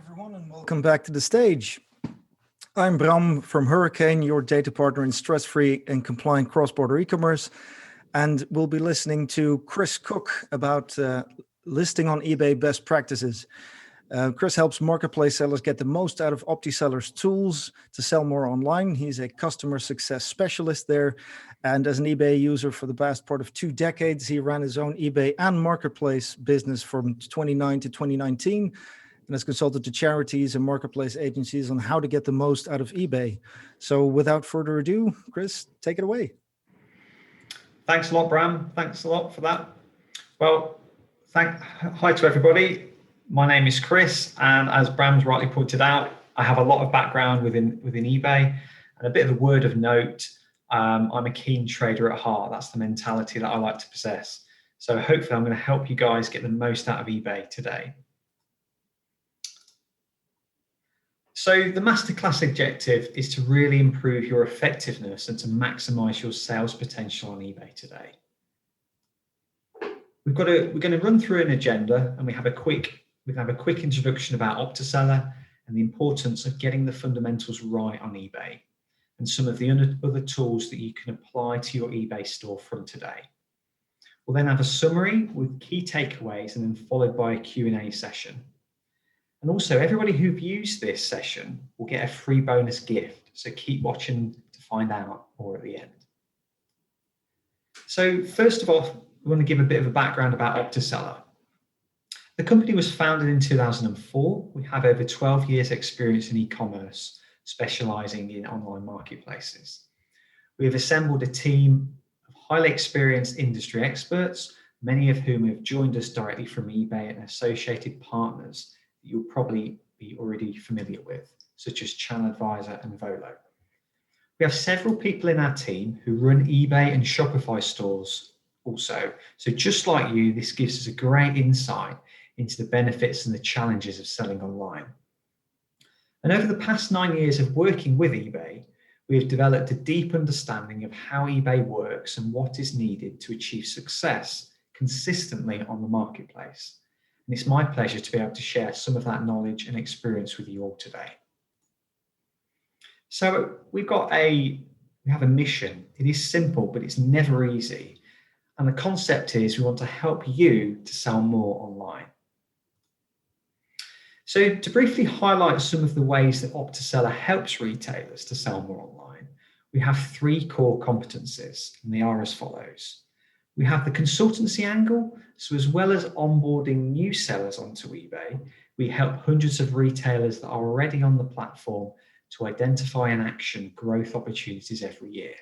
Everyone, and welcome back to the stage. I'm Bram from Hurricane, your data partner in stress-free and compliant cross-border e-commerce, and we'll be listening to Chris Cook about listing on eBay best practices. Chris helps marketplace sellers get the most out of OptiSeller's tools to sell more online. He's a customer success specialist there, and as an eBay user for the past part of 2 decades, he ran his own eBay and marketplace business from 2009 to 2019. And has consulted to charities and marketplace agencies on how to get the most out of eBay. So without further ado, Chris, take it away. Thanks a lot, Bram. Thanks a lot for that. Well, hi to everybody. My name is Chris, and as Bram's rightly pointed out, I have a lot of background within eBay, and a bit of a word of note, I'm a keen trader at heart. That's the mentality that I like to possess. So hopefully I'm going to help you guys get the most out of eBay today. So the masterclass objective is to really improve your effectiveness and to maximize your sales potential on eBay today. We're going to run through an agenda, and we have a quick introduction about OptiSeller and the importance of getting the fundamentals right on eBay and some of the other tools that you can apply to your eBay store from today. We'll then have a summary with key takeaways and then followed by a Q&A session. And also, everybody who views this session will get a free bonus gift. So keep watching to find out more at the end. So first of all, we want to give a bit of a background about OptiSeller. The company was founded in 2004. We have over 12 years experience in e-commerce, specializing in online marketplaces. We have assembled a team of highly experienced industry experts, many of whom have joined us directly from eBay and associated partners you'll probably be already familiar with, such as Channel Advisor and Volo. We have several people in our team who run eBay and Shopify stores also. So just like you, this gives us a great insight into the benefits and the challenges of selling online. And over the past 9 years of working with eBay, we have developed a deep understanding of how eBay works and what is needed to achieve success consistently on the marketplace. And it's my pleasure to be able to share some of that knowledge and experience with you all today. So we have a mission. It is simple, but it's never easy. And the concept is we want to help you to sell more online. So to briefly highlight some of the ways that OptiSeller helps retailers to sell more online, we have 3 core competencies, and they are as follows. We have the consultancy angle. So as well as onboarding new sellers onto eBay, we help hundreds of retailers that are already on the platform to identify and action growth opportunities every year.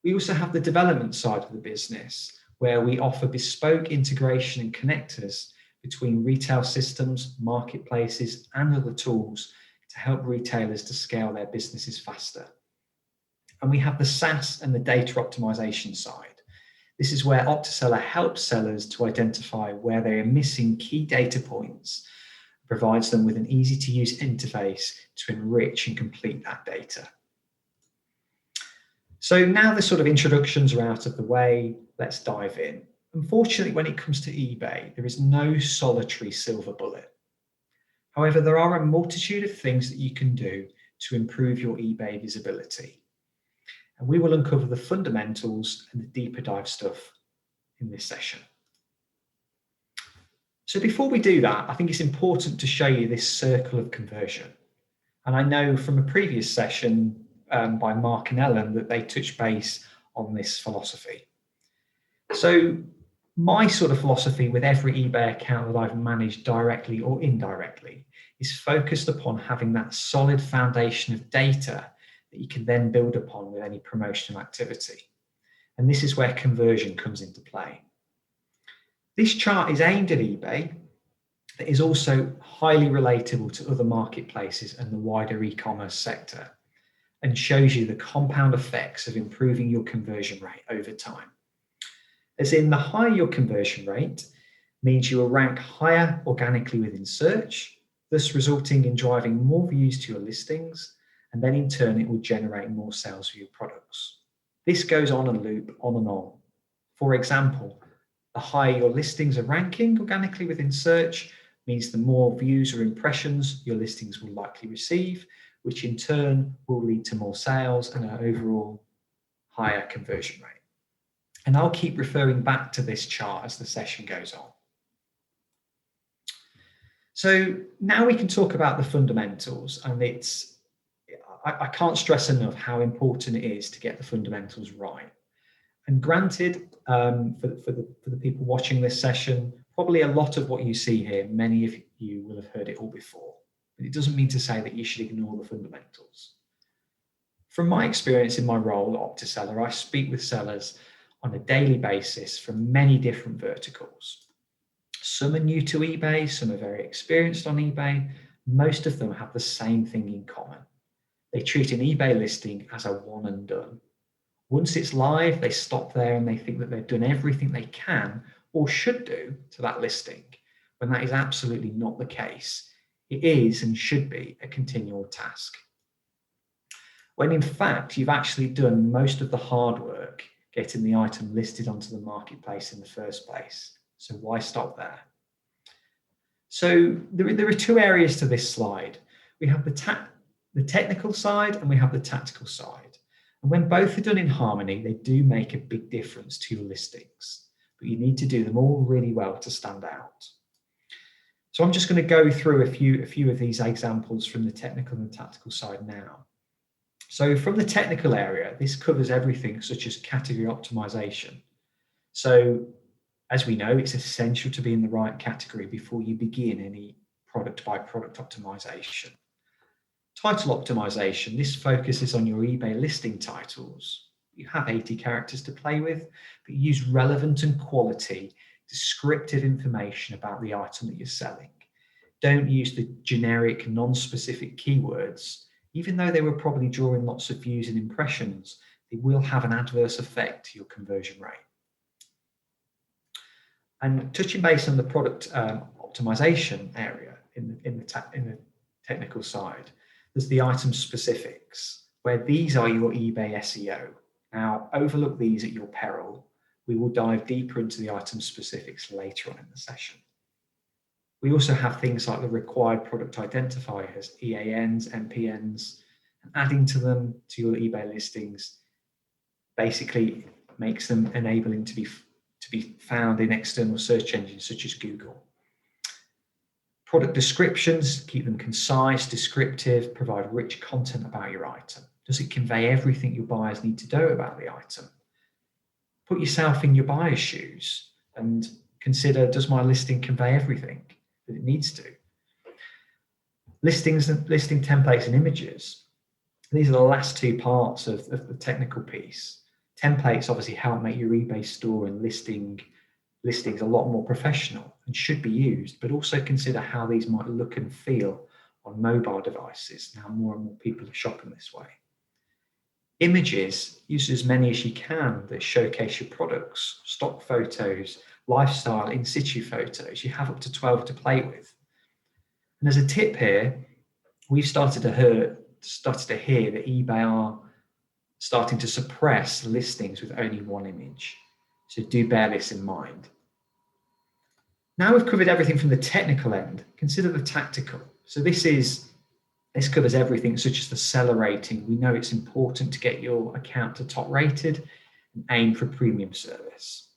We also have the development side of the business, where we offer bespoke integration and connectors between retail systems, marketplaces, and other tools to help retailers to scale their businesses faster. And we have the SaaS and the data optimization side. This is where OptiSeller helps sellers to identify where they are missing key data points, provides them with an easy-to-use interface to enrich and complete that data. So now the sort of introductions are out of the way, let's dive in. Unfortunately, when it comes to eBay, there is no solitary silver bullet. However, there are a multitude of things that you can do to improve your eBay visibility. And we will uncover the fundamentals and the deeper dive stuff in this session. So before we do that, I think it's important to show you this circle of conversion. And I know from a previous session by Mark and Ellen that they touched base on this philosophy. So my sort of philosophy with every eBay account that I've managed directly or indirectly is focused upon having that solid foundation of data that you can then build upon with any promotional activity. And this is where conversion comes into play. This chart is aimed at eBay. It is also highly relatable to other marketplaces and the wider e-commerce sector, and shows you the compound effects of improving your conversion rate over time. As in, the higher your conversion rate means you will rank higher organically within search, thus resulting in driving more views to your listings, and then in turn it will generate more sales for your products. This goes on a loop, on and on. For example, the higher your listings are ranking organically within search, Means the more views or impressions your listings will likely receive, which in turn will lead to more sales and an overall higher conversion rate. And I'll keep referring back to this chart as the session goes on. So now we can talk about the fundamentals, and I can't stress enough how important it is to get the fundamentals right. And granted, for the people watching this session, probably a lot of what you see here, many of you will have heard it all before, but it doesn't mean to say that you should ignore the fundamentals. From my experience in my role at OptiSeller, I speak with sellers on a daily basis from many different verticals. Some are new to eBay, some are very experienced on eBay. Most of them have the same thing in common. They treat an eBay listing as a one and done. Once it's live, they stop there and they think that they've done everything they can or should do to that listing, when that is absolutely not the case. It is and should be a continual task. When in fact, you've actually done most of the hard work getting the item listed onto the marketplace in the first place. So why stop there? So there are two areas to this slide. We have the technical side and we have the tactical side. And when both are done in harmony, they do make a big difference to your listings, but you need to do them all really well to stand out. So I'm just going to go through a few of these examples from the technical and tactical side now. So from the technical area, this covers everything such as category optimization. So as we know, it's essential to be in the right category before you begin any product by product optimization. Title optimization, this focuses on your eBay listing titles. You have 80 characters to play with, but use relevant and quality descriptive information about the item that you're selling. Don't use the generic, non-specific keywords. Even though they were probably drawing lots of views and impressions, they will have an adverse effect to your conversion rate. And touching base on the product optimization area in the technical side, there's the item specifics, where these are your eBay SEO. Now, overlook these at your peril. We will dive deeper into the item specifics later on in the session. We also have things like the required product identifiers, EANs, MPNs, and adding to them to your eBay listings basically makes them enabling to be found in external search engines such as Google. Product descriptions, keep them concise, descriptive, provide rich content about your item. Does it convey everything your buyers need to know about the item? Put yourself in your buyer's shoes and consider, does my listing convey everything that it needs to? Listings and listing templates and images. These are the last two parts of the technical piece. Templates obviously help make your eBay store and listings a lot more professional and should be used, but also consider how these might look and feel on mobile devices. Now more and more people are shopping this way. Images, use as many as you can that showcase your products, stock photos, lifestyle, in situ photos. You have up to 12 to play with. And as a tip here, we've started to hear that eBay are starting to suppress listings with only one image. So do bear this in mind. Now we've covered everything from the technical end, consider the tactical. So this covers everything such as the seller rating. We know it's important to get your account to top rated and aim for premium service.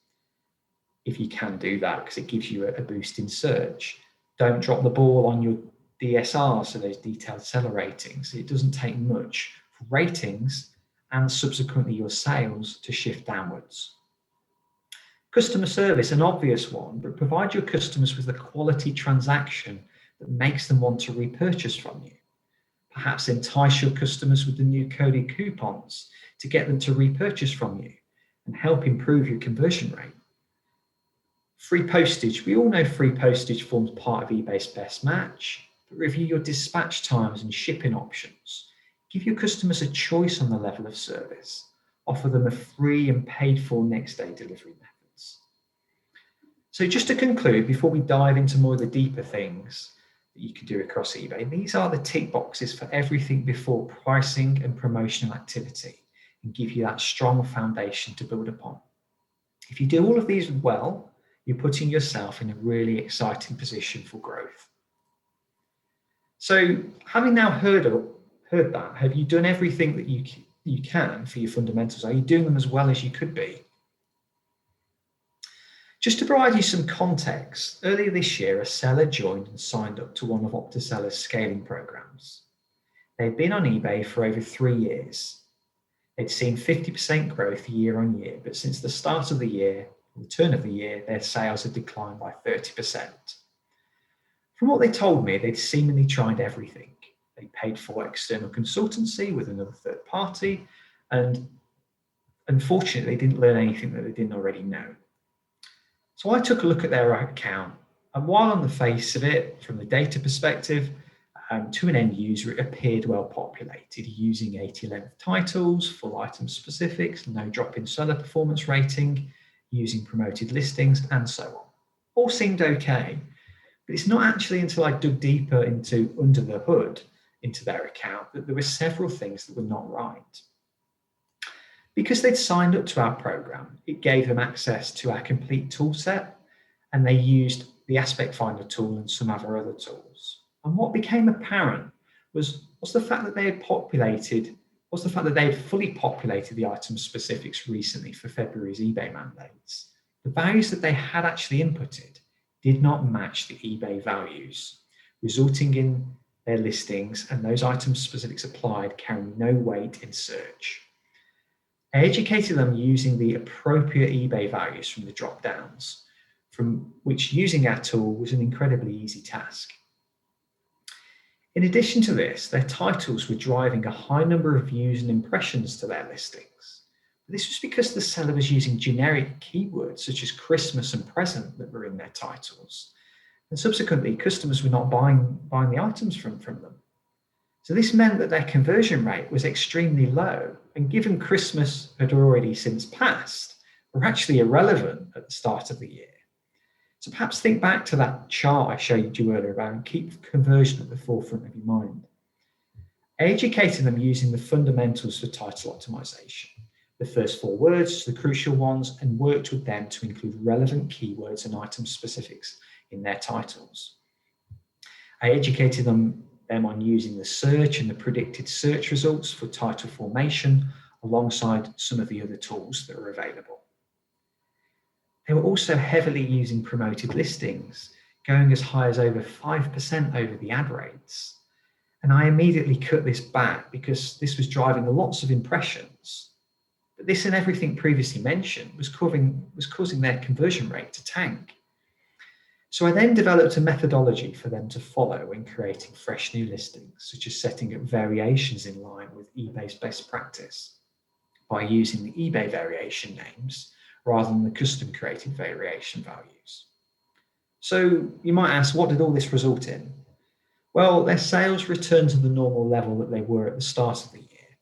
If you can do that, because it gives you a boost in search. Don't drop the ball on your DSR, so those detailed seller ratings. It doesn't take much for ratings and subsequently your sales to shift downwards. Customer service, an obvious one, but provide your customers with a quality transaction that makes them want to repurchase from you. Perhaps entice your customers with the new coded coupons to get them to repurchase from you and help improve your conversion rate. Free postage. We all know free postage forms part of eBay's best match, but review your dispatch times and shipping options. Give your customers a choice on the level of service. Offer them a free and paid for next day delivery methods. So just to conclude, before we dive into more of the deeper things that you can do across eBay, these are the tick boxes for everything before pricing and promotional activity and give you that strong foundation to build upon. If you do all of these well, you're putting yourself in a really exciting position for growth. So having now heard that, have you done everything that you can for your fundamentals? Are you doing them as well as you could be? Just to provide you some context, earlier this year, a seller joined and signed up to one of Optiseller's scaling programs. They'd been on eBay for over 3 years. They'd seen 50% growth year on year, but since the start of the year, the turn of the year, their sales had declined by 30%. From what they told me, they'd seemingly tried everything. They paid for external consultancy with another third party, and unfortunately, they didn't learn anything that they didn't already know. So I took a look at their account, and while on the face of it, from the data perspective, to an end user, it appeared well populated, using 80 length titles, full item specifics, no drop in seller performance rating, using promoted listings, and so on. All seemed okay, but it's not actually until I dug deeper into under the hood into their account that there were several things that were not right. Because they'd signed up to our program, it gave them access to our complete tool set, and they used the Aspect Finder tool and some of our other tools. And what became apparent was the fact that they had fully populated the item specifics recently for February's eBay mandates. The values that they had actually inputted did not match the eBay values, resulting in their listings and those item specifics applied carrying no weight in search. I educated them using the appropriate eBay values from the drop-downs, from which using our tool was an incredibly easy task. In addition to this, their titles were driving a high number of views and impressions to their listings. This was because the seller was using generic keywords such as Christmas and present that were in their titles. And subsequently, customers were not buying the items from them. So this meant that their conversion rate was extremely low, and given Christmas had already since passed, were actually irrelevant at the start of the year. So perhaps think back to that chart I showed you earlier about and keep conversion at the forefront of your mind. I educated them using the fundamentals for title optimization, the first 4 words, the crucial ones, and worked with them to include relevant keywords and item specifics in their titles. I educated them on using the search and the predicted search results for title formation alongside some of the other tools that are available. They were also heavily using promoted listings, going as high as over 5% over the ad rates. And I immediately cut this back because this was driving lots of impressions. But this and everything previously mentioned was causing their conversion rate to tank. So I then developed a methodology for them to follow when creating fresh new listings, such as setting up variations in line with eBay's best practice by using the eBay variation names rather than the custom created variation values. So you might ask, what did all this result in? Well, their sales returned to the normal level that they were at the start of the year,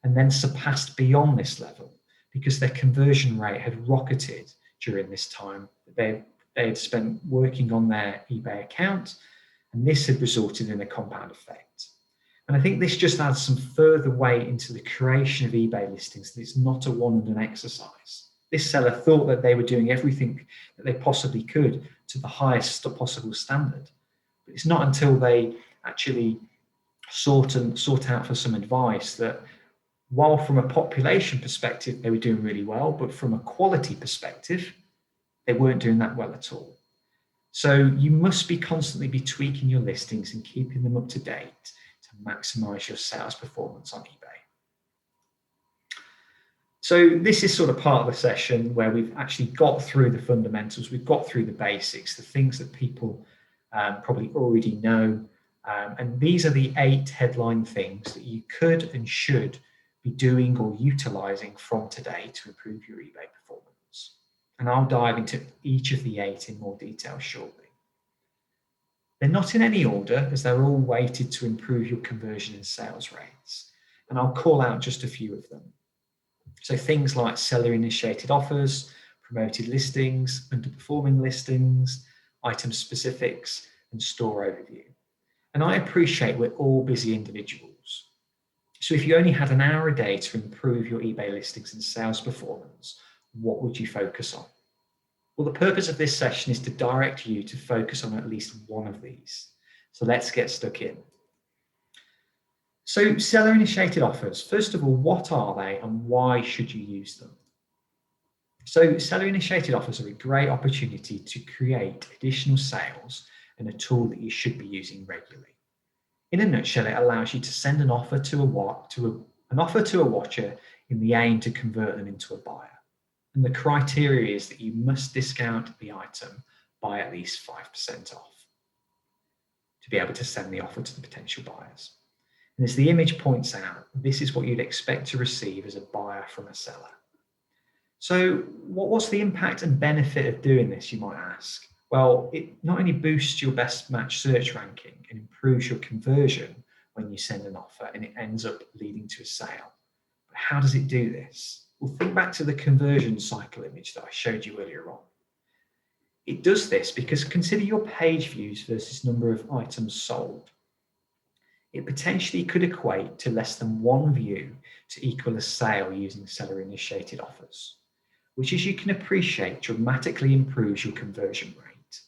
and then surpassed beyond this level because their conversion rate had rocketed during this time that they had spent working on their eBay account, and this had resulted in a compound effect. And I think this just adds some further weight into the creation of eBay listings, that it's not a one and done exercise. This seller thought that they were doing everything that they possibly could to the highest possible standard. But it's not until they actually sought out for some advice that while from a population perspective, they were doing really well, but from a quality perspective, they weren't doing that well at all. So you must constantly be tweaking your listings and keeping them up to date to maximize your sales performance on eBay. So this is sort of part of the session where we've actually got through the fundamentals, we've got through the basics, the things that people probably already know. And these are the 8 headline things that you could and should be doing or utilizing from today to improve your eBay performance. And I'll dive into each of the 8 in more detail shortly. They're not in any order, as they're all weighted to improve your conversion and sales rates. And I'll call out just a few of them. So things like seller-initiated offers, promoted listings, underperforming listings, item specifics, and store overview. And I appreciate we're all busy individuals. So if you only had an hour a day to improve your eBay listings and sales performance, what would you focus on? Well, the purpose of this session is to direct you to focus on at least one of these. So let's get stuck in. So seller-initiated offers, first of all, what are they and why should you use them? So seller-initiated offers are a great opportunity to create additional sales and a tool that you should be using regularly. In a nutshell, it allows you to send an offer to a watcher in the aim to convert them into a buyer. And the criteria is that you must discount the item by at least 5% off to be able to send the offer to the potential buyers. And as the image points out, this is what you'd expect to receive as a buyer from a seller. So what's the impact and benefit of doing this, you might ask? Well, it not only boosts your best match search ranking and improves your conversion when you send an offer and it ends up leading to a sale. But how does it do this? Well, think back to the conversion cycle image that I showed you earlier on. It does this because consider your page views versus number of items sold. It potentially could equate to less than one view to equal a sale using seller-initiated offers, which, as you can appreciate, dramatically improves your conversion rate.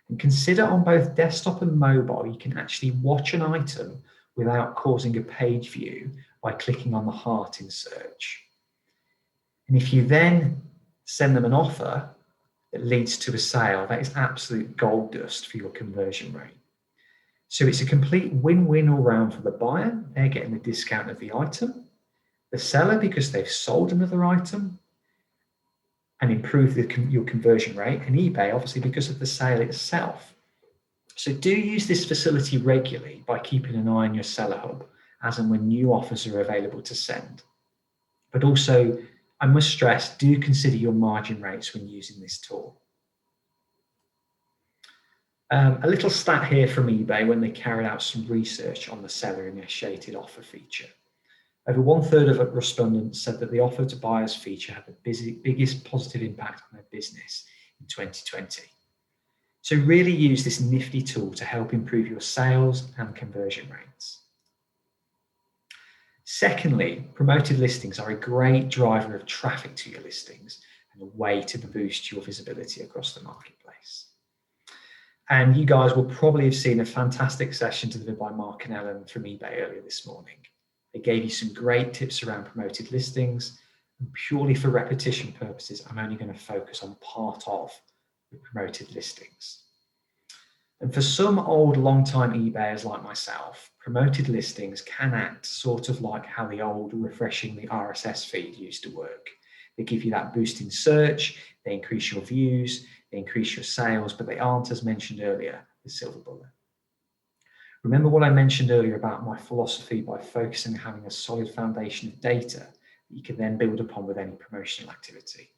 And consider on both desktop and mobile, you can actually watch an item without causing a page view by clicking on the heart in search. And if you then send them an offer that leads to a sale, that is absolute gold dust for your conversion rate. So it's a complete win-win all round for the buyer. They're getting the discount of the item. The seller, because they've sold another item and improved your conversion rate. And eBay, obviously, because of the sale itself. So do use this facility regularly by keeping an eye on your seller hub as and when new offers are available to send. But also, I must stress, do consider your margin rates when using this tool. A little stat here from eBay when they carried out some research on the seller-initiated offer feature. Over 1/3 of respondents said that the offer to buyers feature had the biggest positive impact on their business in 2020. So really use this nifty tool to help improve your sales and conversion rates. Secondly, promoted listings are a great driver of traffic to your listings and a way to boost your visibility across the marketplace. And you guys will probably have seen a fantastic session delivered by Mark and Ellen from eBay earlier this morning. They gave you some great tips around promoted listings. And purely for repetition purposes, I'm only going to focus on part of the promoted listings. And for some old long-time eBayers like myself, promoted listings can act sort of like how the old refreshing the RSS feed used to work. They give you that boost in search, they increase your views, they increase your sales, but they aren't, as mentioned earlier, the silver bullet. Remember what I mentioned earlier about my philosophy by focusing on having a solid foundation of data that you can then build upon with any promotional activity.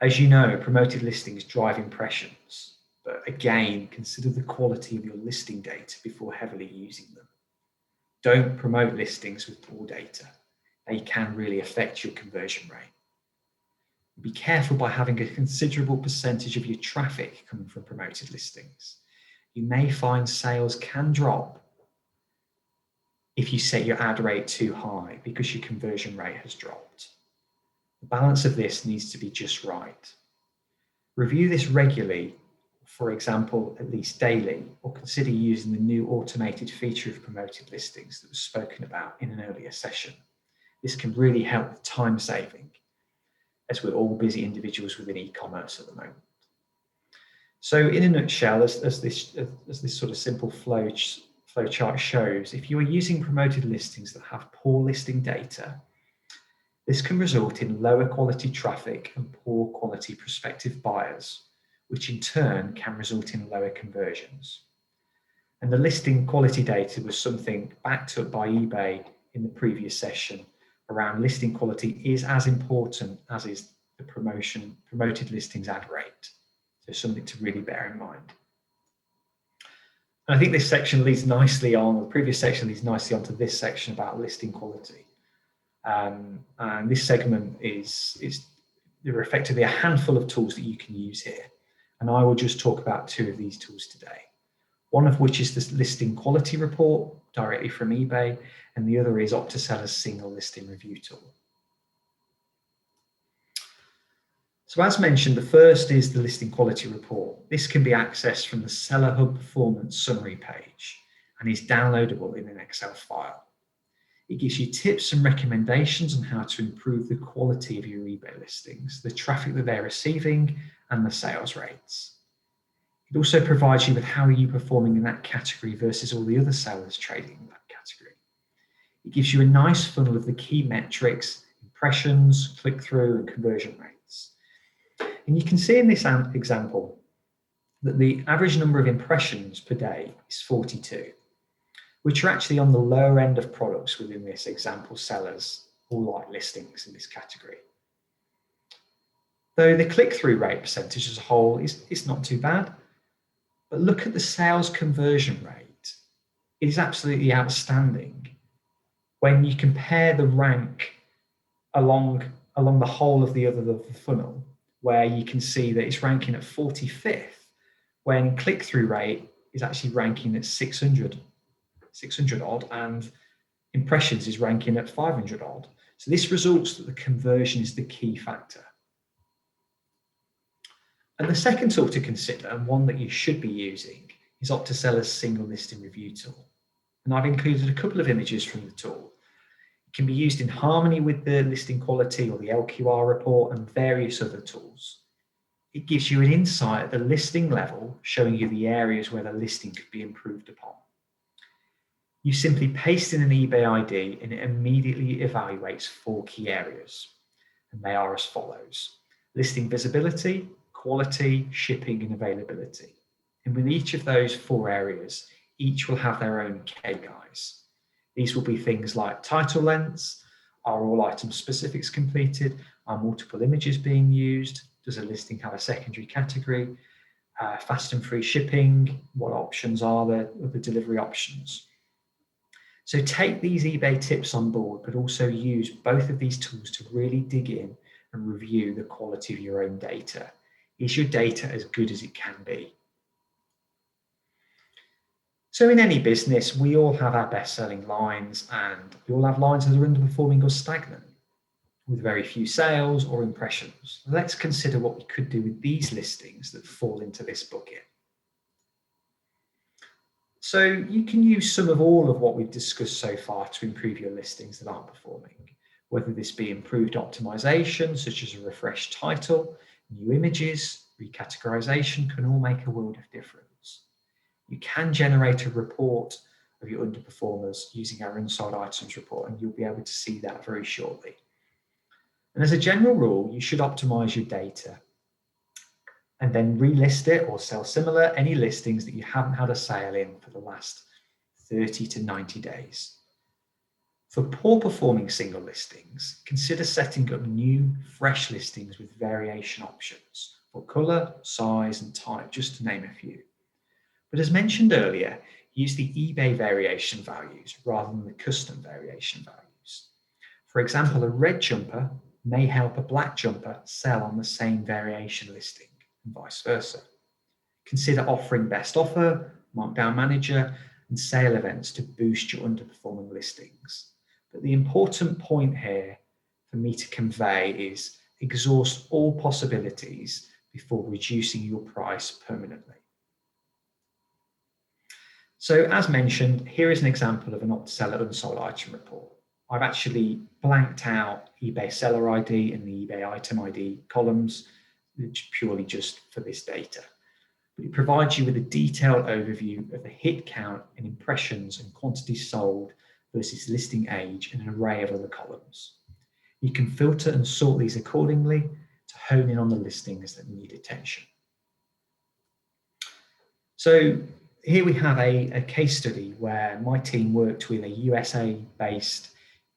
As you know, promoted listings drive impressions, but again, consider the quality of your listing data before heavily using them. Don't promote listings with poor data. They can really affect your conversion rate. Be careful by having a considerable percentage of your traffic coming from promoted listings. You may find sales can drop if you set your ad rate too high because your conversion rate has dropped. The balance of this needs to be just right. Review this regularly, for example, at least daily, or consider using the new automated feature of promoted listings that was spoken about in an earlier session. This can really help with time saving, as we're all busy individuals within e-commerce at the moment. So in a nutshell, as this sort of simple flow chart shows, if you are using promoted listings that have poor listing data, this can result in lower quality traffic and poor quality prospective buyers, which in turn can result in lower conversions. And the listing quality data was something backed up by eBay in the previous session around listing quality is as important as is the promoted listings ad rate. So something to really bear in mind. And I think this section leads nicely on, the previous section leads nicely onto this section about listing quality. And this segment is there are effectively a handful of tools that you can use here. And I will just talk about two of these tools today. One of which is this listing quality report directly from eBay, and the other is Optiseller's single listing review tool. So as mentioned, the first is the listing quality report. This can be accessed from the Seller Hub Performance Summary page and is downloadable in an Excel file. It gives you tips and recommendations on how to improve the quality of your eBay listings, the traffic that they're receiving, and the sales rates. It also provides you with how you're performing in that category versus all the other sellers trading in that category. It gives you a nice funnel of the key metrics, impressions, click-through, and conversion rates. And you can see in this example that the average number of impressions per day is 42, which are actually on the lower end of products within this example sellers or like listings in this category. Though the click-through rate percentage as a whole is not too bad, but look at the sales conversion rate. It is absolutely outstanding when you compare the rank along the whole of the funnel, where you can see that it's ranking at 45th, when click-through rate is actually ranking at 600 odd, and impressions is ranking at 500 odd. So this results that the conversion is the key factor. And the second tool to consider, and one that you should be using, is Optiseller's single listing review tool. And I've included a couple of images from the tool. It can be used in harmony with the listing quality or the LQR report and various other tools. It gives you an insight at the listing level, showing you the areas where the listing could be improved upon. You simply paste in an eBay ID and it immediately evaluates 4 key areas. And they are as follows: listing visibility, quality, shipping, and availability. And with each of those 4 areas, each will have their own KPIs. These will be things like title lengths, are all item specifics completed, are multiple images being used, does a listing have a secondary category, fast and free shipping, what options are there of the delivery options. So take these eBay tips on board, but also use both of these tools to really dig in and review the quality of your own data. Is your data as good as it can be? So in any business, we all have our best-selling lines, and we all have lines that are underperforming or stagnant, with very few sales or impressions. Let's consider what we could do with these listings that fall into this bucket. So you can use some of all of what we've discussed so far to improve your listings that aren't performing, whether this be improved optimization, such as a refreshed title, new images, recategorization can all make a world of difference. You can generate a report of your underperformers using our unsold items report, and you'll be able to see that very shortly. And as a general rule, you should optimize your data and then relist it or sell similar any listings that you haven't had a sale in for the last 30 to 90 days. For poor performing single listings, consider setting up new, fresh listings with variation options for color, size, and type, just to name a few. But as mentioned earlier, use the eBay variation values rather than the custom variation values. For example, a red jumper may help a black jumper sell on the same variation listing, and vice versa. Consider offering best offer, markdown manager, and sale events to boost your underperforming listings. But the important point here for me to convey is exhaust all possibilities before reducing your price permanently. So as mentioned, here is an example of an Optiseller unsold item report. I've actually blanked out eBay seller ID and the eBay item ID columns, which purely just for this data. But it provides you with a detailed overview of the hit count and impressions and quantities sold versus listing age and an array of other columns. You can filter and sort these accordingly to hone in on the listings that need attention. So here we have a case study where my team worked with a USA-based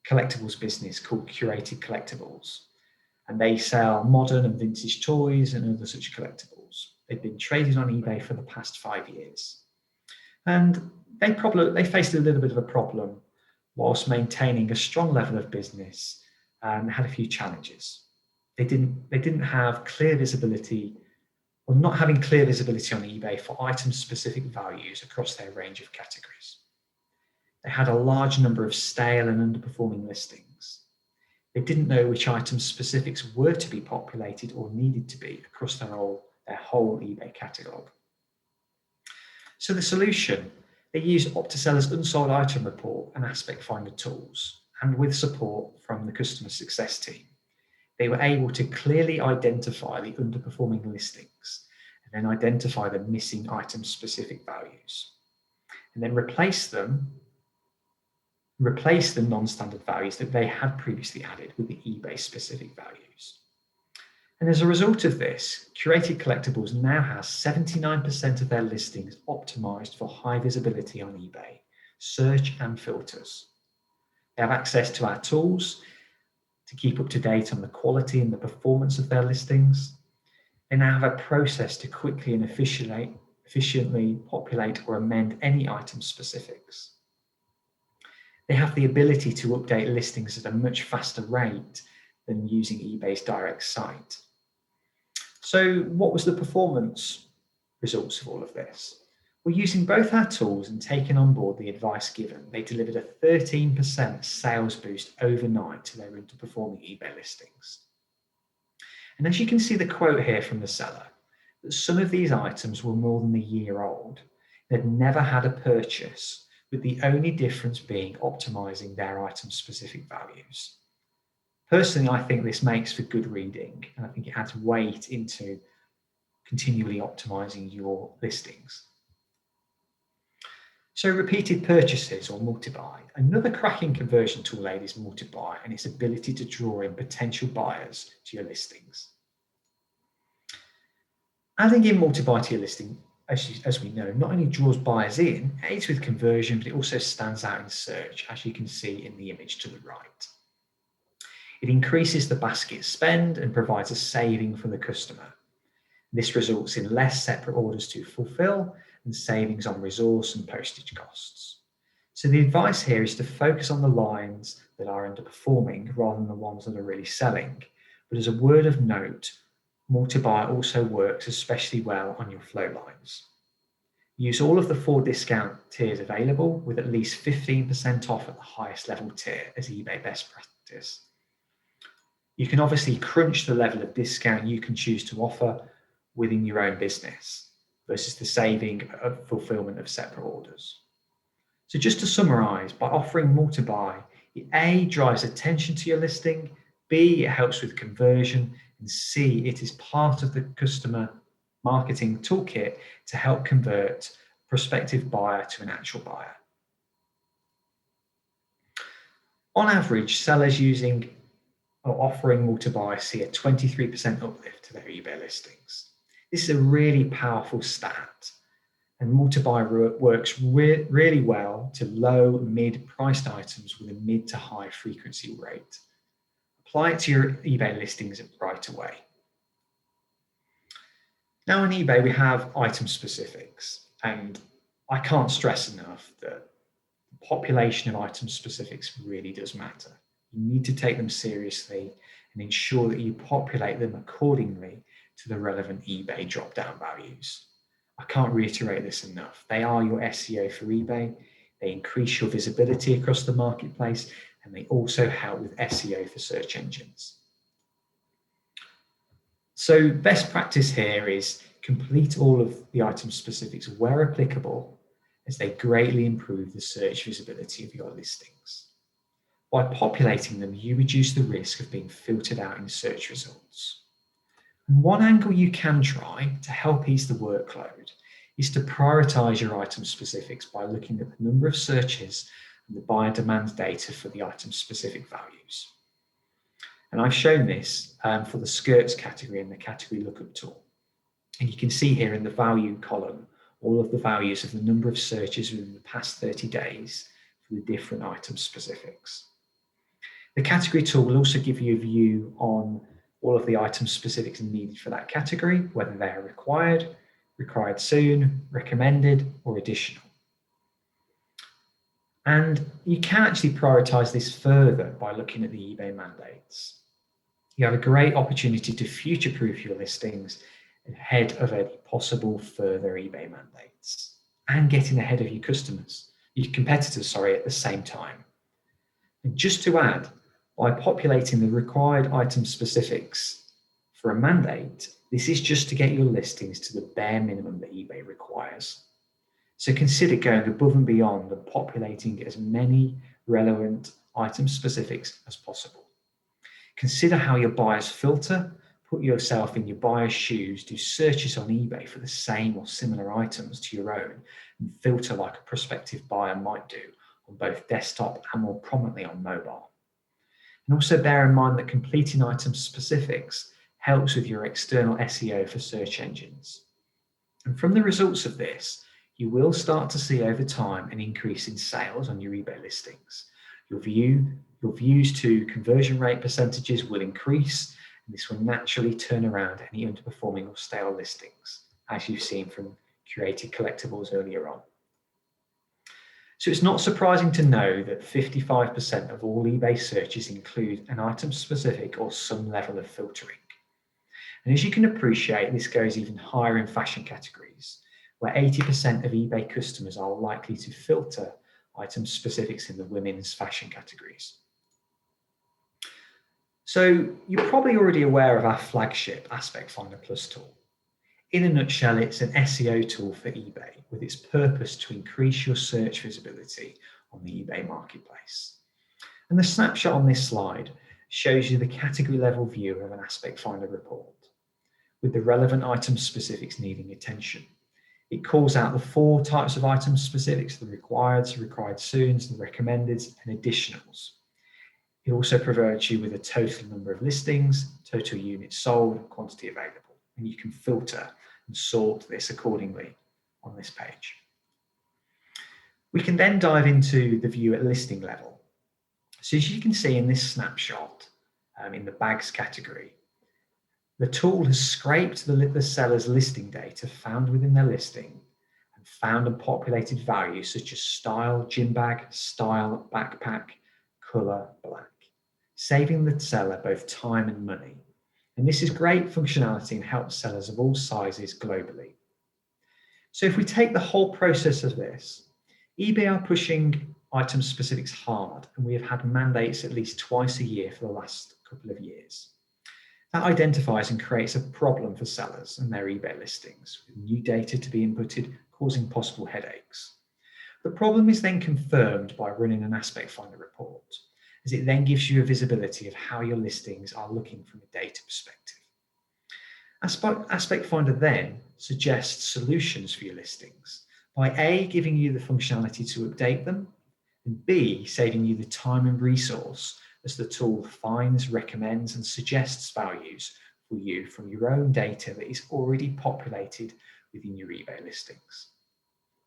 collectibles business called Curated Collectibles, and they sell modern and vintage toys and other such collectibles. They've been traded on eBay for the past 5 years, and they faced a little bit of a problem whilst maintaining a strong level of business and had a few challenges. They didn't have clear visibility, or not having clear visibility on eBay for item-specific values across their range of categories. They had a large number of stale and underperforming listings. They didn't know which item specifics were to be populated or needed to be across their whole eBay catalogue. So the solution, they used Optiseller's unsold item report and aspect finder tools, and with support from the customer success team, they were able to clearly identify the underperforming listings and then identify the missing item specific values, and then replace the non-standard values that they had previously added with the eBay specific values. And as a result of this, Curated Collectibles now has 79% of their listings optimized for high visibility on eBay, search and filters. They have access to our tools to keep up to date on the quality and the performance of their listings. They now have a process to quickly and efficiently populate or amend any item specifics. They have the ability to update listings at a much faster rate than using eBay's direct site. So what was the performance results of all of this? Well, using both our tools and taking on board the advice given, they delivered a 13% sales boost overnight to their underperforming eBay listings. And as you can see the quote here from the seller, that some of these items were more than a year old. They'd never had a purchase, with the only difference being optimizing their item specific values. Personally, I think this makes for good reading, and I think it adds weight into continually optimizing your listings. So repeated purchases or multi-buy. Another cracking conversion tool aid is multi-buy and its ability to draw in potential buyers to your listings. Adding in multi-buy to your listing, as we know, not only draws buyers in, aids with conversion, but it also stands out in search, as you can see in the image to the right. It increases the basket spend and provides a saving for the customer. This results in less separate orders to fulfill and savings on resource and postage costs. So the advice here is to focus on the lines that are underperforming rather than the ones that are really selling. But as a word of note, multi-buy also works especially well on your flow lines. Use all of the 4 discount tiers available with at least 15% off at the highest level tier as eBay best practice. You can obviously crunch the level of discount you can choose to offer within your own business versus the saving of fulfillment of separate orders. So just to summarize, by offering multi-buy, it A, drives attention to your listing, B, it helps with conversion, and C, it is part of the customer marketing toolkit to help convert a prospective buyer to an actual buyer. On average, sellers using or offering multi-buy see a 23% uplift to their eBay listings. This is a really powerful stat, and multi-buy works really well to low, mid-priced items with a mid to high frequency rate. Apply it to your eBay listings right away. Now on eBay, we have item specifics, and I can't stress enough that the population of item specifics really does matter. You need to take them seriously and ensure that you populate them accordingly to the relevant eBay drop-down values. I can't reiterate this enough. They are your SEO for eBay. They increase your visibility across the marketplace, and they also help with SEO for search engines. So best practice here is complete all of the item specifics where applicable, as they greatly improve the search visibility of your listings. By populating them, you reduce the risk of being filtered out in search results. And one angle you can try to help ease the workload is to prioritize your item specifics by looking at the number of searches and the buyer demand data for the item specific values. And I've shown this for the skirts category in the category lookup tool. And you can see here in the value column, all of the values of the number of searches within the past 30 days for the different item specifics. The category tool will also give you a view on all of the item specifics needed for that category, whether they are required soon, recommended, or additional. And you can actually prioritize this further by looking at the eBay mandates. You have a great opportunity to future-proof your listings ahead of any possible further eBay mandates and getting ahead of your competitors, at the same time. And just to add, By populating the required item specifics for a mandate, this is just to get your listings to the bare minimum that eBay requires. So consider going above and beyond and populating as many relevant item specifics as possible. Consider how your buyers filter. Put yourself in your buyer's shoes, do searches on eBay for the same or similar items to your own, and filter like a prospective buyer might do on both desktop and more prominently on mobile. And also bear in mind that completing item specifics helps with your external SEO for search engines. And from the results of this, you will start to see over time an increase in sales on your eBay listings. Your views to conversion rate percentages will increase, and this will naturally turn around any underperforming or stale listings, as you've seen from curated collectibles earlier on. So it's not surprising to know that 55% of all eBay searches include an item specific or some level of filtering. And as you can appreciate, this goes even higher in fashion categories, where 80% of eBay customers are likely to filter item specifics in the women's fashion categories. So you're probably already aware of our flagship Aspect Finder Plus tool. In a nutshell, it's an SEO tool for eBay with its purpose to increase your search visibility on the eBay marketplace. And the snapshot on this slide shows you the category level view of an Aspect Finder report, with the relevant item specifics needing attention. It calls out the 4 types of item specifics: the required soons, the recommendeds, and additionals. It also provides you with a total number of listings, total units sold, quantity available, and you can filter and sort this accordingly on this page. We can then dive into the view at listing level. So as you can see in this snapshot, in the bags category, the tool has scraped the seller's listing data found within their listing and found and populated values such as style, gym bag, style, backpack, color, black, saving the seller both time and money. And this is great functionality and helps sellers of all sizes globally. So if we take the whole process of this, eBay are pushing item specifics hard, and we have had mandates at least twice a year for the last couple of years. That identifies and creates a problem for sellers and their eBay listings, with new data to be inputted, causing possible headaches. The problem is then confirmed by running an Aspect Finder report, as it then gives you a visibility of how your listings are looking from a data perspective. Aspect Finder then suggests solutions for your listings by A, giving you the functionality to update them, and B, saving you the time and resource as the tool finds, recommends, and suggests values for you from your own data that is already populated within your eBay listings.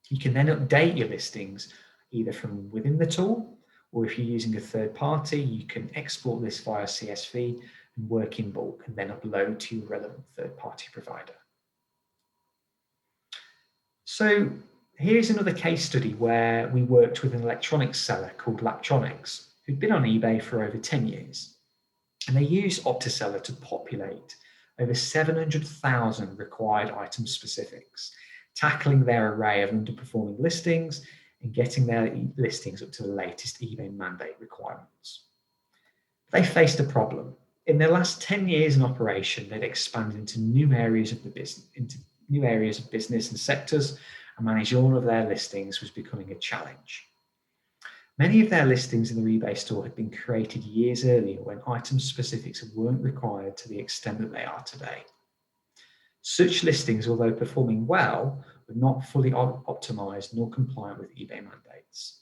You can then update your listings either from within the tool, or if you're using a third party, you can export this via CSV and work in bulk and then upload to your relevant third party provider. So here's another case study where we worked with an electronics seller called Laptronics, who'd been on eBay for over 10 years. And they use OptiSeller to populate over 700,000 required item specifics, tackling their array of underperforming listings and getting their listings up to the latest eBay mandate requirements. They faced a problem. In their last 10 years in operation, they'd expanded into new areas of business and sectors, and managing all of their listings was becoming a challenge. Many of their listings in the eBay store had been created years earlier when item specifics weren't required to the extent that they are today. Such listings, although performing well, were not fully optimized nor compliant with eBay mandates.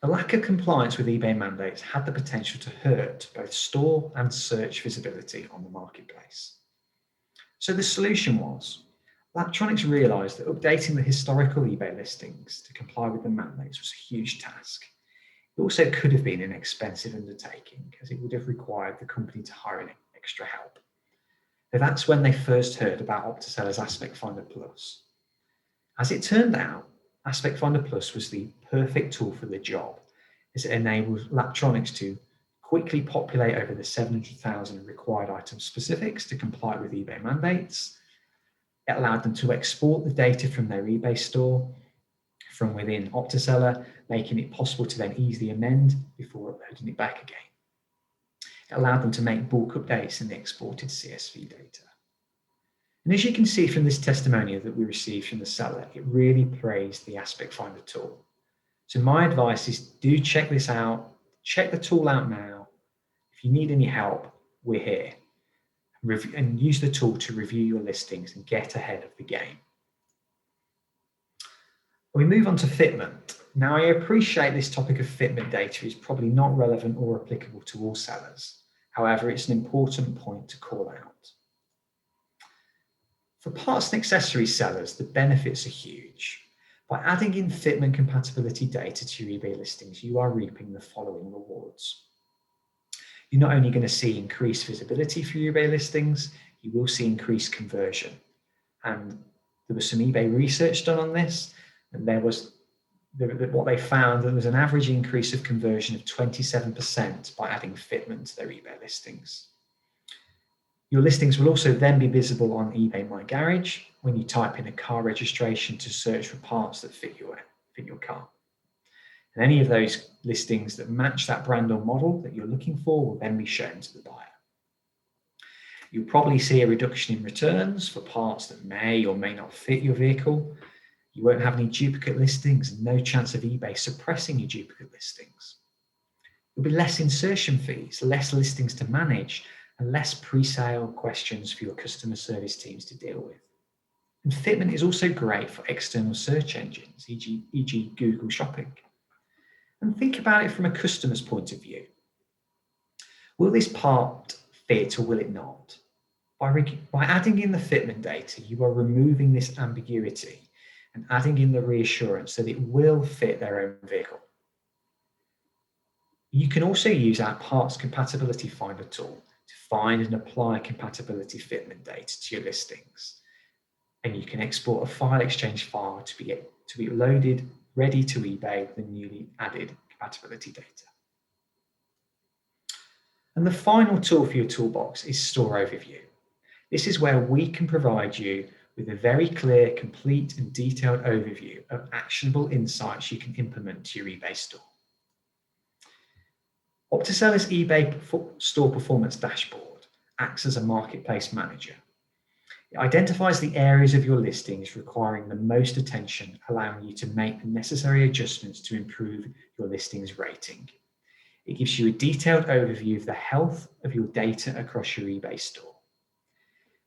The lack of compliance with eBay mandates had the potential to hurt both store and search visibility on the marketplace. So the solution was, Laptronics realized that updating the historical eBay listings to comply with the mandates was a huge task. It also could have been an expensive undertaking, as it would have required the company to hire in extra help. But that's when they first heard about OptiSeller's Aspect Finder Plus. As it turned out, Aspect Finder Plus was the perfect tool for the job, as it enabled Laptronics to quickly populate over the 700,000 required item specifics to comply with eBay mandates. It allowed them to export the data from their eBay store from within OptiSeller, making it possible to then easily amend before uploading it back again. It allowed them to make bulk updates in the exported CSV data. And as you can see from this testimonial that we received from the seller, it really praised the Aspect Finder tool. So my advice is do check this out. Check the tool out now. If you need any help, we're here. And use the tool to review your listings and get ahead of the game. We move on to fitment. Now, I appreciate this topic of fitment data is probably not relevant or applicable to all sellers. However, it's an important point to call out. For parts and accessories sellers, the benefits are huge. By adding in fitment compatibility data to your eBay listings, you are reaping the following rewards. You're not only going to see increased visibility for your eBay listings, you will see increased conversion. And there was some eBay research done on this, and what they found, there was an average increase of conversion of 27% by adding fitment to their eBay listings. Your listings will also then be visible on eBay My Garage when you type in a car registration to search for parts that fit your car. And any of those listings that match that brand or model that you're looking for will then be shown to the buyer. You'll probably see a reduction in returns for parts that may or may not fit your vehicle. You won't have any duplicate listings and no chance of eBay suppressing your duplicate listings. There'll be less insertion fees, less listings to manage, and less pre-sale questions for your customer service teams to deal with. And fitment is also great for external search engines, e.g. Google Shopping. And think about it from a customer's point of view. Will this part fit or will it not? By adding in the fitment data, you are removing this ambiguity and adding in the reassurance that it will fit their own vehicle. You can also use our Parts Compatibility Finder tool to find and apply compatibility fitment data to your listings. And you can export a file exchange file to be loaded ready to eBay with the newly added compatibility data. And the final tool for your toolbox is Store Overview. This is where we can provide you with a very clear, complete and detailed overview of actionable insights you can implement to your eBay store. Optiseller's eBay Store Performance Dashboard acts as a marketplace manager. It identifies the areas of your listings requiring the most attention, allowing you to make the necessary adjustments to improve your listings rating. It gives you a detailed overview of the health of your data across your eBay store.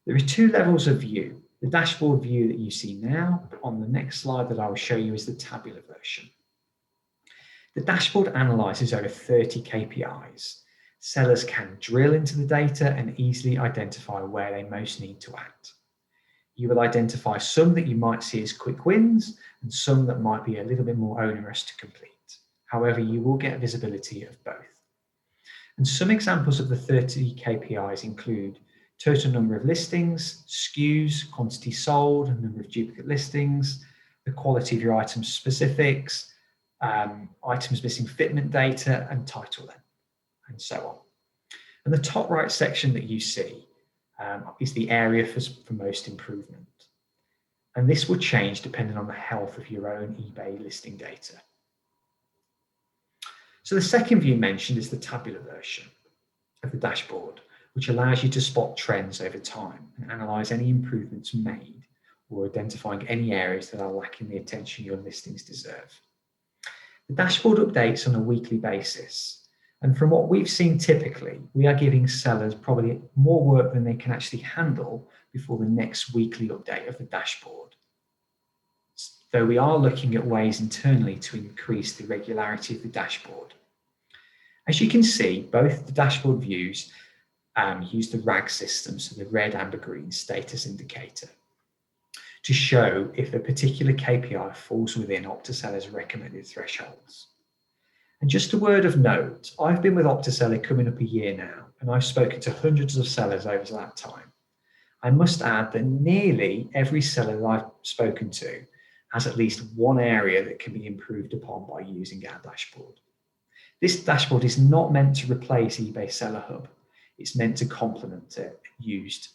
There are two levels of view. The dashboard view that you see now on the next slide that I will show you is the tabular version. The dashboard analyzes over 30 KPIs. Sellers can drill into the data and easily identify where they most need to act. You will identify some that you might see as quick wins and some that might be a little bit more onerous to complete. However, you will get visibility of both. And some examples of the 30 KPIs include total number of listings, SKUs, quantity sold, number of duplicate listings, the quality of your item specifics, items missing fitment data, and title length, and so on. And the top right section that you see is the area for most improvement. And this will change depending on the health of your own eBay listing data. So the second view mentioned is the tabular version of the dashboard, which allows you to spot trends over time and analyze any improvements made or identifying any areas that are lacking the attention your listings deserve. The dashboard updates on a weekly basis. And from what we've seen typically, we are giving sellers probably more work than they can actually handle before the next weekly update of the dashboard. Though we are looking at ways internally to increase the regularity of the dashboard. As you can see, both the dashboard views use the RAG system, so the red, amber, green status indicator, to show if a particular KPI falls within Optiseller's recommended thresholds. And just a word of note, I've been with Optiseller coming up a year now, and I've spoken to hundreds of sellers over that time. I must add that nearly every seller that I've spoken to has at least one area that can be improved upon by using our dashboard. This dashboard is not meant to replace eBay Seller Hub. It's meant to complement it, used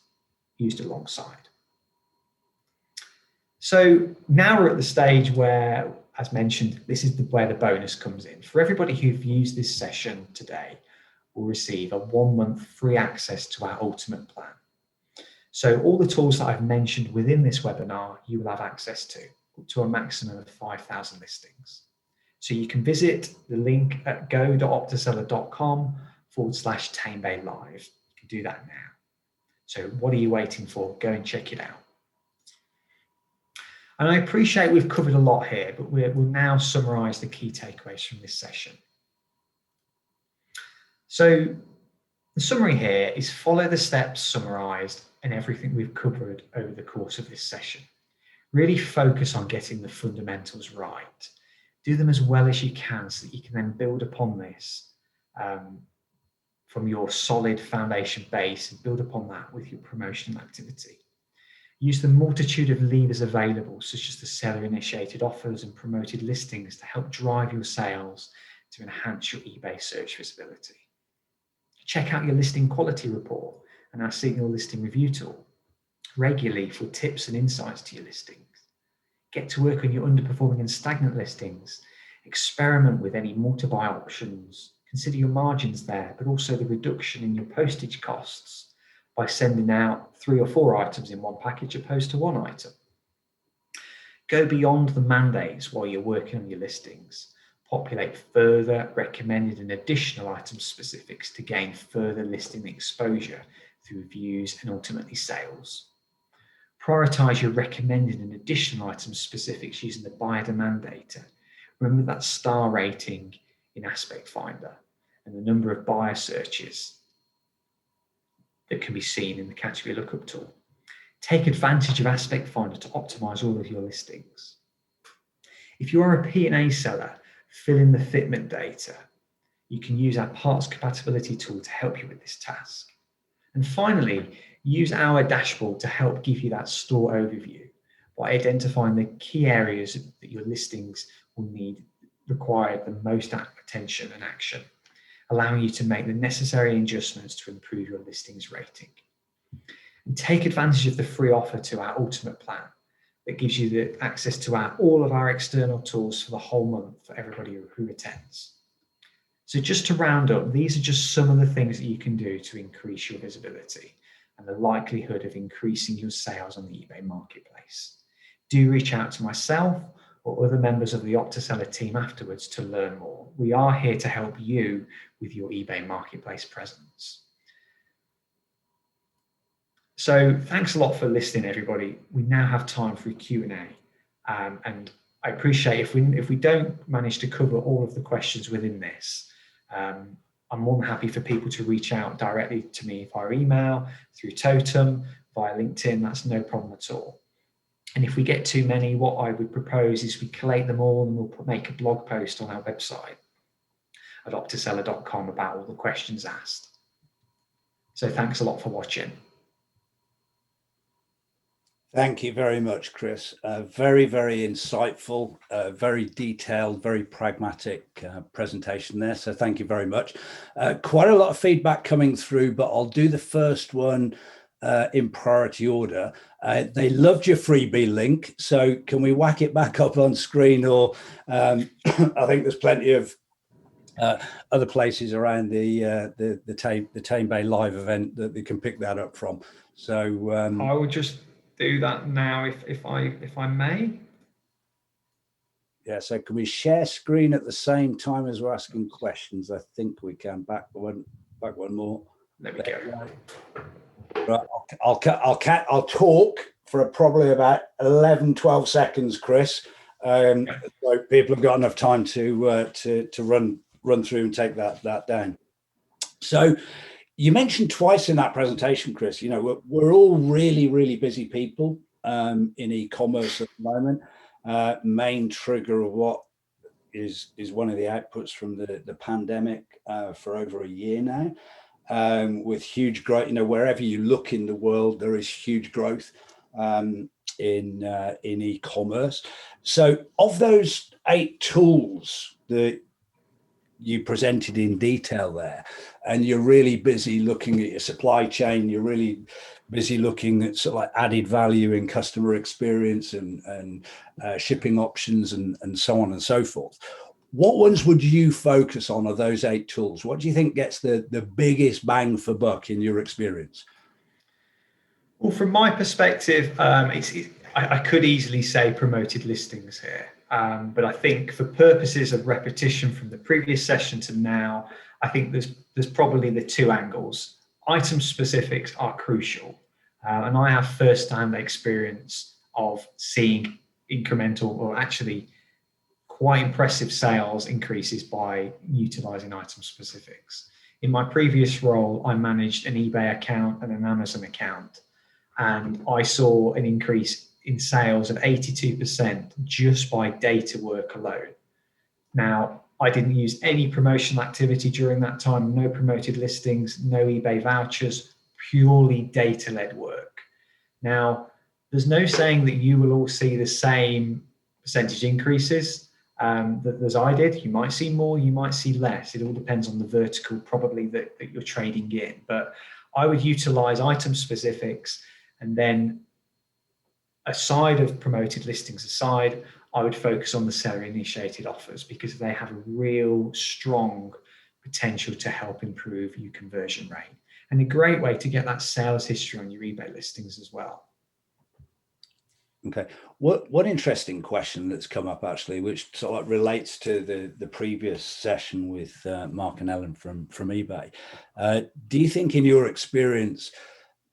alongside. So now we're at the stage where, as mentioned, this is where the bonus comes in. For everybody who've used this session today, will receive a 1-month free access to our ultimate plan. So all the tools that I've mentioned within this webinar, you will have access to, up to a maximum of 5,000 listings. So you can visit the link at go.optaseller.com/Tamebay live. You can do that now. So what are you waiting for? Go and check it out. And I appreciate we've covered a lot here, but we'll now summarize the key takeaways from this session. So the summary here is follow the steps summarized and everything we've covered over the course of this session. Really focus on getting the fundamentals right. Do them as well as you can so that you can then build upon this from your solid foundation base and build upon that with your promotional activity. Use the multitude of levers available, such as the seller-initiated offers and promoted listings, to help drive your sales to enhance your eBay search visibility. Check out your listing quality report and our Signal listing review tool regularly for tips and insights to your listings. Get to work on your underperforming and stagnant listings. Experiment with any multi-buy options. Consider your margins there, but also the reduction in your postage costs by sending out 3 or 4 items in one package opposed to 1 item. Go beyond the mandates while you're working on your listings. Populate further recommended and additional item specifics to gain further listing exposure through views and ultimately sales. Prioritize your recommended and additional item specifics using the buyer demand data. Remember that star rating in Aspect Finder and the number of buyer searches that can be seen in the category lookup tool. Take advantage of Aspect Finder to optimize all of your listings. If you are a P&A seller, fill in the fitment data. You can use our parts compatibility tool to help you with this task. And finally, use our dashboard to help give you that store overview by identifying the key areas that your listings will require the most attention and action, allowing you to make the necessary adjustments to improve your listings rating. And take advantage of the free offer to our ultimate plan that gives you the access to all of our external tools for the whole month for everybody who attends. So just to round up, these are just some of the things that you can do to increase your visibility and the likelihood of increasing your sales on the eBay marketplace. Do reach out to myself or other members of the OptaSeller team afterwards to learn more. We are here to help you with your eBay marketplace presence. So thanks a lot for listening, everybody. We now have time for a Q&A. And I appreciate if we don't manage to cover all of the questions within this, I'm more than happy for people to reach out directly to me via email, through Totem, via LinkedIn. That's no problem at all. And if we get too many, what I would propose is we collate them all and we'll make a blog post on our website at optaseller.com about all the questions asked. So thanks a lot for watching. Thank you very much, Chris. Very, very insightful, very detailed, very pragmatic presentation there. So thank you very much. Quite a lot of feedback coming through, but I'll do the first one in priority order. They loved your freebie link. So can we whack it back up on screen? Or I think there's plenty of other places around the Tamebay live event that they can pick that up from. So I will just do that now if I may. Yeah, so can we share screen at the same time as we're asking questions? I think we can. Back one more. There we go. Right, I'll talk for probably about 11, 12 seconds, Chris. So people have got enough time to run through and take that down. So you mentioned twice in that presentation, Chris, we're all really, really busy people in e-commerce at the moment. Main trigger of what is one of the outputs from the pandemic for over a year now, with huge growth. Wherever you look in the world, there is huge growth in e-commerce. So of those 8 tools that you presented in detail there, and you're really busy looking at your supply chain, you're really busy looking at sort of like added value in customer experience and shipping options and so on and so forth. What ones would you focus on of those 8 tools? What do you think gets the biggest bang for buck in your experience? Well, from my perspective, I could easily say promoted listings here. But I think for purposes of repetition from the previous session to now, I think there's probably the 2 angles. Item specifics are crucial. And I have first-hand experience of seeing incremental, or actually quite impressive sales increases by utilizing item specifics. In my previous role, I managed an eBay account and an Amazon account, and I saw an increase in sales of 82% just by data work alone. Now, I didn't use any promotional activity during that time, no promoted listings, no eBay vouchers, purely data-led work. Now, there's no saying that you will all see the same percentage increases as I did. You might see more, you might see less. It all depends on the vertical probably that you're trading in. But I would utilize item specifics, and then aside of promoted listings aside, I would focus on the seller initiated offers because they have a real strong potential to help improve your conversion rate, and a great way to get that sales history on your eBay listings as well. Okay, what interesting question that's come up actually, which sort of relates to the previous session with Mark and Ellen from eBay. Do you think, in your experience,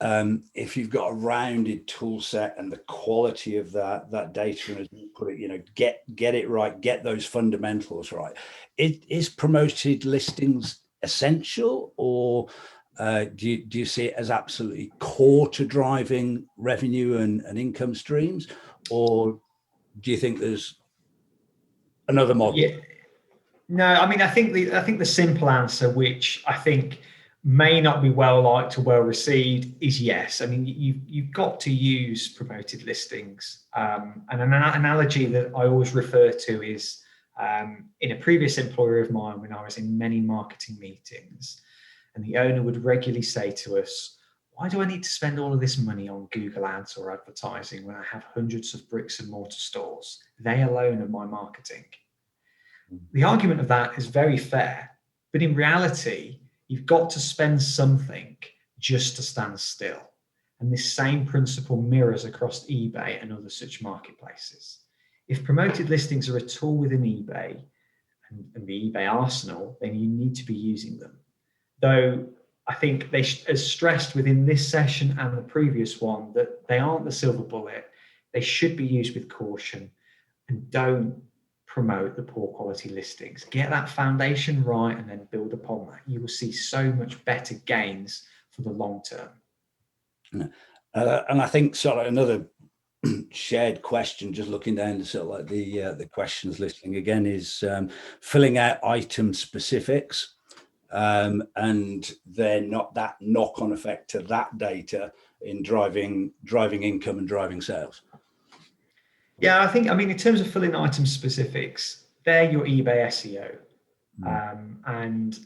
if you've got a rounded tool set and the quality of that data, and as you put it, get it right, get those fundamentals right, is promoted listings essential, or do you see it as absolutely core to driving revenue and income streams, or do you think there's another model? Yeah. No, I mean, I think the simple answer, which I think may not be well liked or well received, is yes. I mean, you've got to use promoted listings. And an analogy that I always refer to is in a previous employer of mine, when I was in many marketing meetings, and the owner would regularly say to us, "Why do I need to spend all of this money on Google ads or advertising when I have hundreds of bricks and mortar stores? They alone are my marketing." The argument of that is very fair, but in reality, you've got to spend something just to stand still. And this same principle mirrors across eBay and other such marketplaces. If promoted listings are a tool within eBay and the eBay arsenal, then you need to be using them. Though I think as stressed within this session and the previous one, that they aren't the silver bullet. They should be used with caution, and don't promote the poor quality listings. Get that foundation right and then build upon that. You will see so much better gains for the long term. And I think sort of another shared question, just looking down sort of like the questions listing again, is filling out item specifics, and then not that knock-on effect to that data in driving income and driving sales. Yeah, I mean, in terms of filling item specifics, they're your eBay SEO. And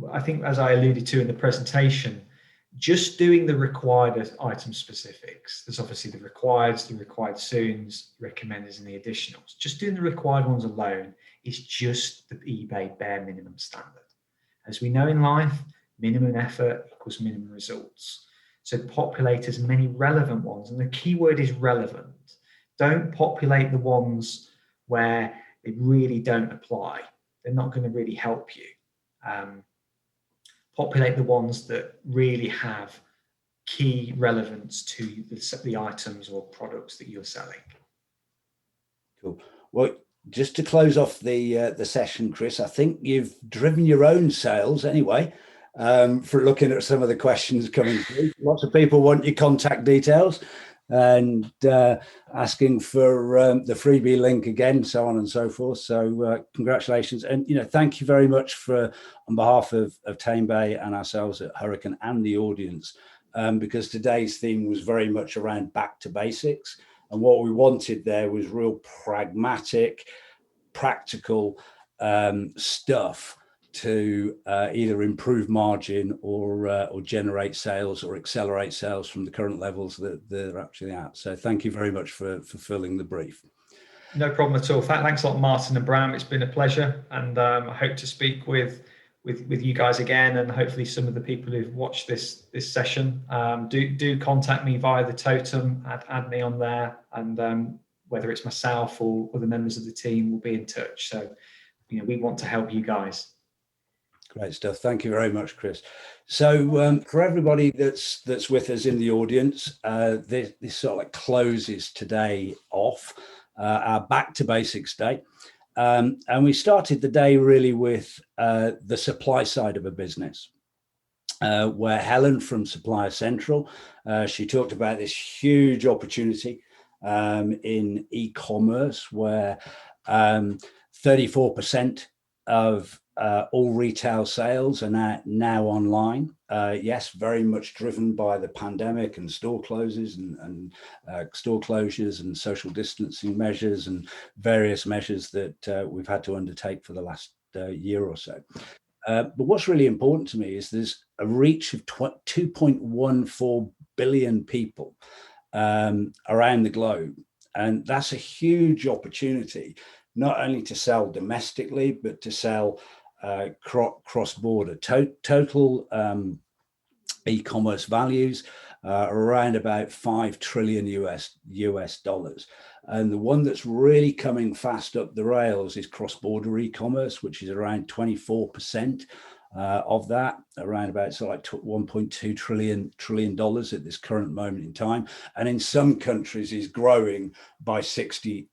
I think, as I alluded to in the presentation, just doing the required item specifics, there's obviously the required soons, recommenders, and the additionals. Just doing the required ones alone is just the eBay bare minimum standard. As we know in life, minimum effort equals minimum results. So populate as many relevant ones, and the key word is relevant. Don't populate the ones where they really don't apply. They're not going to really help you. Populate the ones that really have key relevance to the items or products that you're selling. Cool. Well, just to close off the session, Chris, I think you've driven your own sales anyway, for looking at some of the questions coming through. Lots of people want your contact details and asking for the freebie link again, so on and so forth. So congratulations, and thank you very much on behalf of Tamebay and ourselves at Hurricane and the audience, because today's theme was very much around back to basics, and what we wanted there was real pragmatic, practical stuff to either improve margin or generate sales or accelerate sales from the current levels that they're actually at. So thank you very much for fulfilling the brief. No problem at all. Thanks a lot, Martin and Bram. It's been a pleasure, and I hope to speak with you guys again, and hopefully some of the people who've watched this session. Do contact me via the totem, add me on there, and whether it's myself or the members of the team will be in touch. So, we want to help you guys. Great stuff. Thank you very much, Chris. So for everybody that's with us in the audience, this sort of like closes today off our Back to Basics Day. And we started the day really with the supply side of a business, where Helen from Supplier Central, she talked about this huge opportunity in e-commerce, where 34% of all retail sales are now online. Yes, very much driven by the pandemic and store closes and store closures and social distancing measures and various measures that we've had to undertake for the last year or so. But what's really important to me is there's a reach of 2.14 billion people around the globe. And that's a huge opportunity, not only to sell domestically, but to sell cross-border. Total e-commerce values around about $5 trillion US dollars. And the one that's really coming fast up the rails is cross-border e-commerce, which is around 24% of that, around about sort of like $1.2 trillion at this current moment in time. And in some countries is growing by 60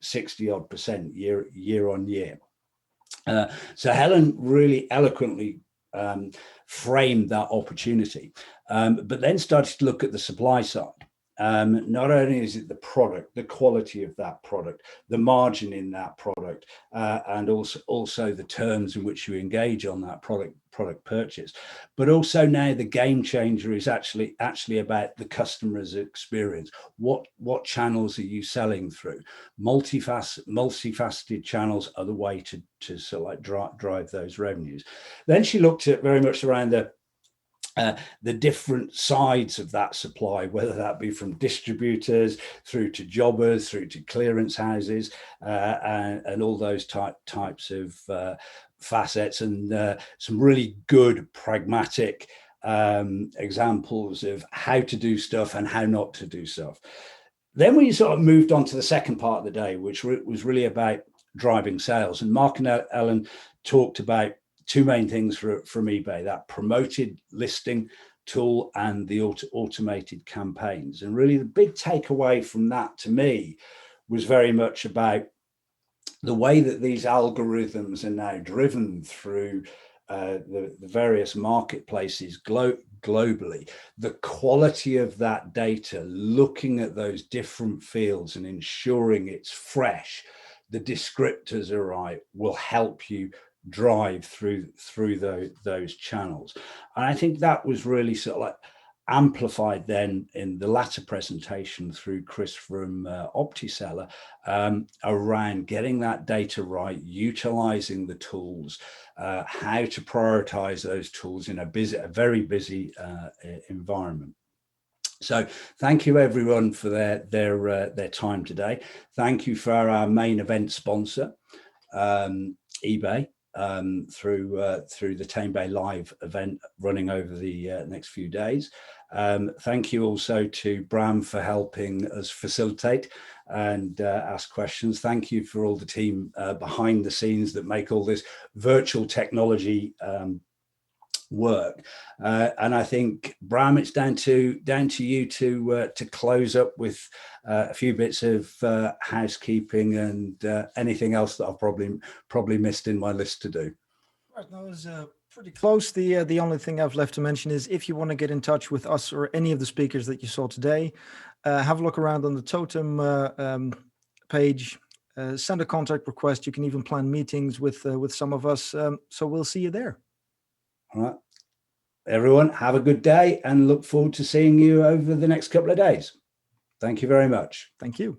odd percent year on year. So Helen really eloquently framed that opportunity, but then started to look at the supply side. Not only is it the product, the quality of that product, the margin in that product, and also the terms in which you engage on that product purchase, but also now the game changer is actually about the customer's experience. What channels are you selling through? Multifaceted channels are the way to sort of like drive those revenues. Then she looked at very much around the different sides of that supply, whether that be from distributors through to jobbers, through to clearance houses, and all those types of facets, and some really good pragmatic examples of how to do stuff and how not to do stuff. Then we sort of moved on to the second part of the day, which was really about driving sales. And Mark and Ellen talked about two main things from eBay: that promoted listing tool and the automated campaigns. And really the big takeaway from that to me was very much about the way that these algorithms are now driven through the various marketplaces globally, the quality of that data, looking at those different fields and ensuring it's fresh, the descriptors are right, will help you drive through those channels. And I think that was really sort of like amplified then in the latter presentation through Chris from OptiSeller, around getting that data right, utilizing the tools, how to prioritize those tools in a very busy environment. So thank you everyone for their time today. Thank you for our main event sponsor, eBay, through the Tamebay live event running over the next few days. Thank you also to Bram for helping us facilitate and ask questions. Thank you for all the team behind the scenes that make all this virtual technology work. And I think, Bram, it's down to you to close up with a few bits of housekeeping and anything else that I've probably missed in my list to do. Right, that was pretty close. The only thing I've left to mention is if you want to get in touch with us or any of the speakers that you saw today, have a look around on the totem page. Send a contact request. You can even plan meetings with some of us. So we'll see you there. All right, everyone, have a good day and look forward to seeing you over the next couple of days. Thank you very much. Thank you.